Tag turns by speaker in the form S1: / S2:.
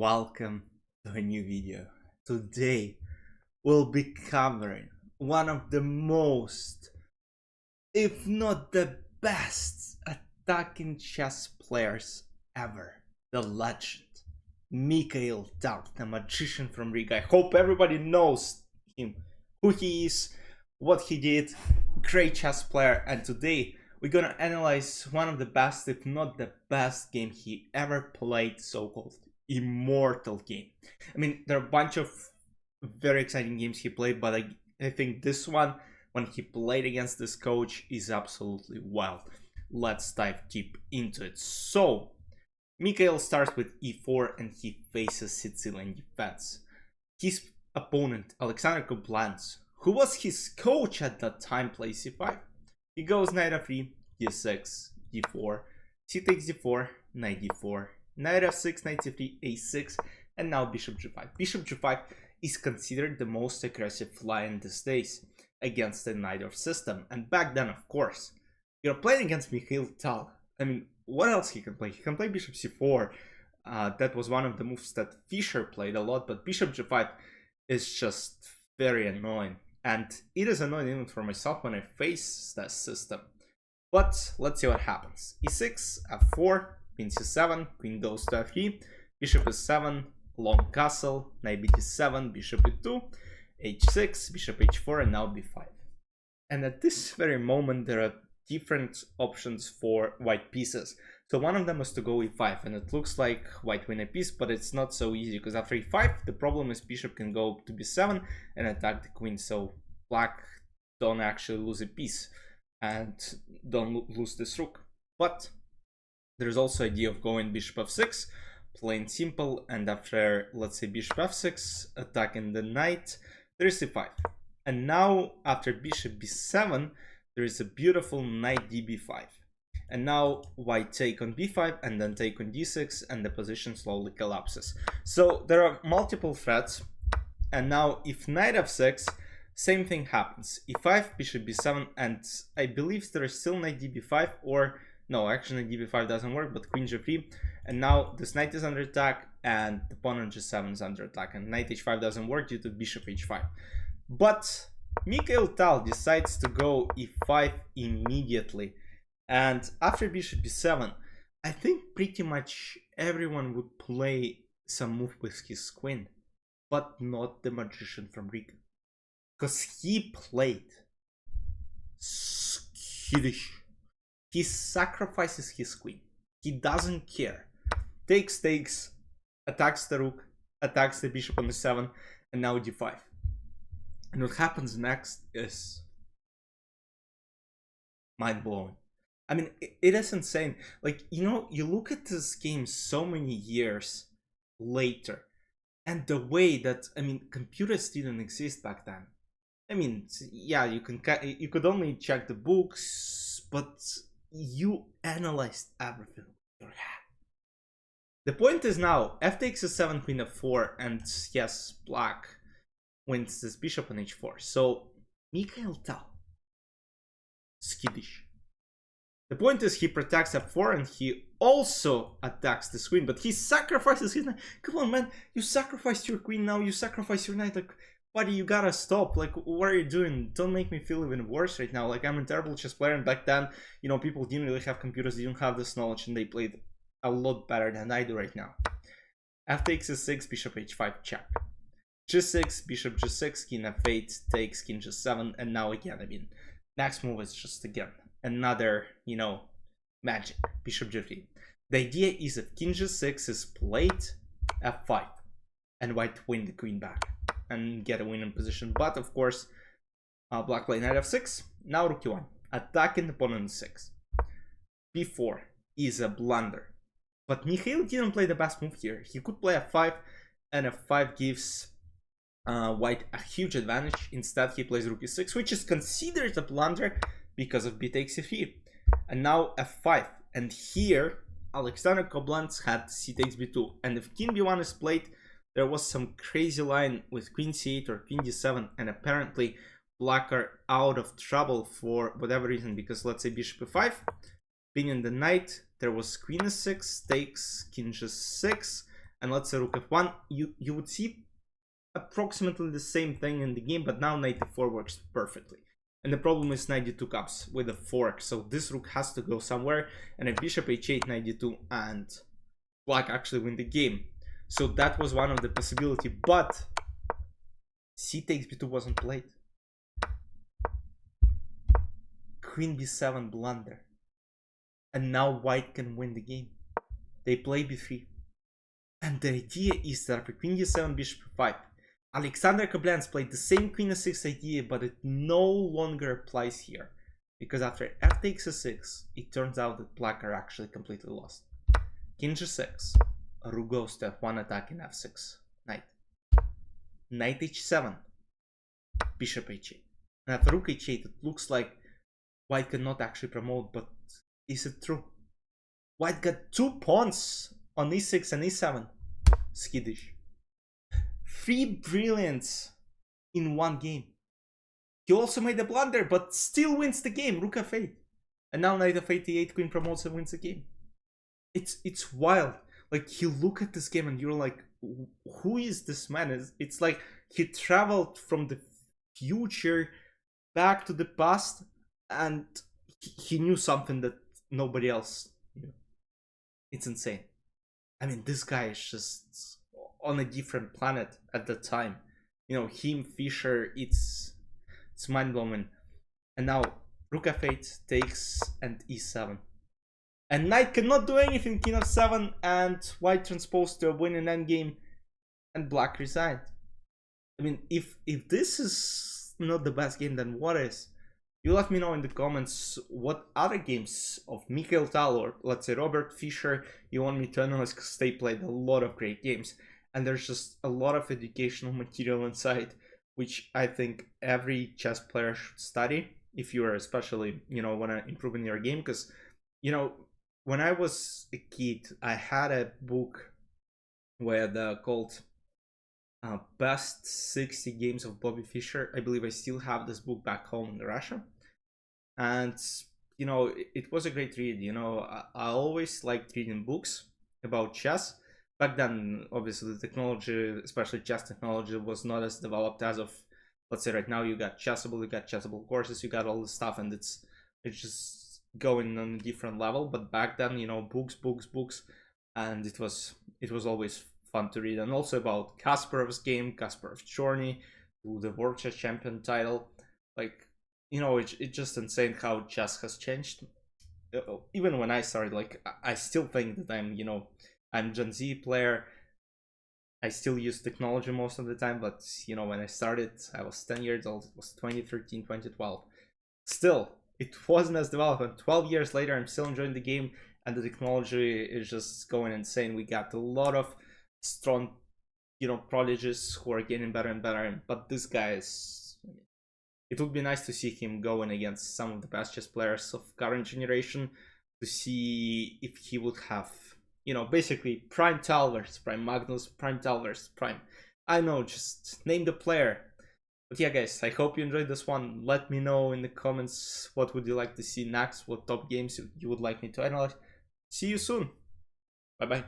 S1: Welcome to a new video. Today we'll be covering one of the most, if not the best, attacking chess players ever. The legend, Mikhail Tal, the magician from Riga. I hope everybody knows him, who he is, what he did. Great chess player, and today we're gonna analyze one of the best, if not the best game he ever played, so-called Immortal game. I mean, there are a bunch of very exciting games he played, but I think this one, when he played against this coach, is absolutely wild. Let's dive deep into it. So, Mikhail starts with e4 and he faces Sicilian defense. His opponent, Alexander Koblantz, who was his coach at that time, plays c5. He goes knight f3, d6, d4, c takes d4, knight d4, knight f6, knight c3, a6, and now bishop g5. Bishop g5 is considered the most aggressive fly in these days against the knight of system. And back then, of course, you're playing against Mikhail Tal. I mean, what else he can play? He can play bishop c4. That was one of the moves that Fischer played a lot, but bishop g5 is just very annoying. And it is annoying even for myself when I face that system. But let's see what happens. e6, f4, queen c7, queen goes to f3, bishop e7, long castle, knight bd7, bishop e2, h6, bishop h4, and now b5. And at this very moment, there are different options for white pieces. So one of them is to go e5, and it looks like white win a piece, but it's not so easy, because after e5, the problem is bishop can go to b7 and attack the queen, so black don't actually lose a piece and don't lose this rook. But there's also idea of going bishop f6, plain simple, and after, let's say, bishop f6, attacking the knight, there is e5. And now, after bishop b7, there is a beautiful knight db5. And now white take on b5 and then take on d6, and the position slowly collapses. So there are multiple threats, and now if knight f6, same thing happens. e5, bishop b7, and I believe there is still knight db5, or no, actually knight db5 doesn't work, but queen g3, and now this knight is under attack and the pawn on g7 is under attack, and knight h5 doesn't work due to bishop h5. But Mikhail Tal decides to go e5 immediately, and after bishop b7, I think pretty much everyone would play some move with his queen, but not the magician from Riga, because he played skittish. He sacrifices his queen. He doesn't care. Takes, attacks the rook, attacks the bishop on the7, and now d5. And what happens next is mind-blowing. I mean, it is insane. Like, you know, you look at this game so many years later, and the way that, I mean, computers didn't exist back then. I mean, yeah, you could only check the books, but you analyzed everything with your head. The point is now, f takes a7, queen f4, and yes, black wins this bishop on h4. So Mikhail Tal, skittish. The point is he protects f4 and he also attacks this queen, but he sacrifices his knight. Come on, man, you sacrificed your queen, now you sacrifice your knight. Like, buddy, you gotta stop. Like, what are you doing? Don't make me feel even worse right now. Like, I'm a terrible chess player, and back then, you know, people didn't really have computers, they didn't have this knowledge, and they played a lot better than I do right now. f takes a6, bishop h5, check. g6, bishop g6, king f8, takes king g7, and now again, I mean, next move is just again another, you know, magic, bishop g3. The idea is that king g6 is played, f5, and white win the queen back and get a winning position. But of course, black play knight f6, now rook e1, attacking the pawn on 6. b4 is a blunder. But Mikhail didn't play the best move here. He could play f5, and f5 gives white a huge advantage. Instead, he plays rook e6, which is considered a blunder because of b takes e3. And now f5. And here, Alexander Koblantz had c takes b2. And if king b1 is played, there was some crazy line with queen c8 or queen d7. And apparently, black are out of trouble for whatever reason. Because let's say bishop e5, pinning the knight, there was queen e6, takes, king g6, and let's say rook f1, you would see approximately the same thing in the game, but now knight f4 works perfectly. And the problem is knight d2 comes with a fork, so this rook has to go somewhere, and if bishop h8, knight d2, and black actually win the game. So that was one of the possibility, but c takes b2 wasn't played. Queen b7 blunder, and now white can win the game. They play b3, and the idea is that after queen d7, bishop f5, Alexander Koblenz played the same queen a6 idea, but it no longer applies here, because after f takes a6, it turns out that black are actually completely lost. King g6, rook goes to f1, attacking f6, knight. Knight h7, bishop h8. And after rook h8, it looks like white cannot actually promote, but is it true? White got 2 pawns on e6 and e7. Skittish. 3 brilliance in one game. He also made a blunder, but still wins the game. Rook f8. And now knight f8, e8, queen promotes and wins the game. It's wild. Like, you look at this game and you're like, who is this man? It's like he traveled from the future back to the past, and he knew something that nobody else knew. It's insane. I mean, this guy is just on a different planet at the time. You know, him, Fischer, it's mind-blowing. And now rook f8 takes and e7. And knight cannot do anything, king f7, and white transposed to a winning endgame, and black resigned. I mean, if this is not the best game, then what is? You let me know in the comments what other games of Mikhail Tal or let's say Robert Fischer you want me to analyze, because they played a lot of great games, and there's just a lot of educational material inside, which I think every chess player should study if you're especially, you know, want to improve in your game. Because, you know, when I was a kid, I had a book called Best 60 Games of Bobby Fischer. I believe I still have this book back home in Russia. And, you know, it was a great read. You know, I always liked reading books about chess. Back then, obviously, the technology, especially chess technology, was not as developed as of, let's say, right now. You got Chessable courses, you got all this stuff, and it's just going on a different level. But back then, you know, books, and it was always fun to read. And also about Kasparov's game, Kasparov's journey to the world chess champion title. Like, you know, it's just insane how chess has changed. Even when I started, like, I still think that I'm Gen Z player. I still use technology most of the time, but, you know, when I started, I was 10 years old. It was 2013, 2012. Still, it wasn't as developed. And 12 years later, I'm still enjoying the game, and the technology is just going insane. We got a lot of strong, you know, prodigies who are getting better and better. But this guy is... It would be nice to see him going against some of the best chess players of current generation, to see if he would have, you know, basically prime Tal versus prime Magnus, prime Tal versus prime. I know, just name the player. But yeah, guys, I hope you enjoyed this one. Let me know in the comments what would you like to see next, what top games you would like me to analyze. See you soon. Bye bye.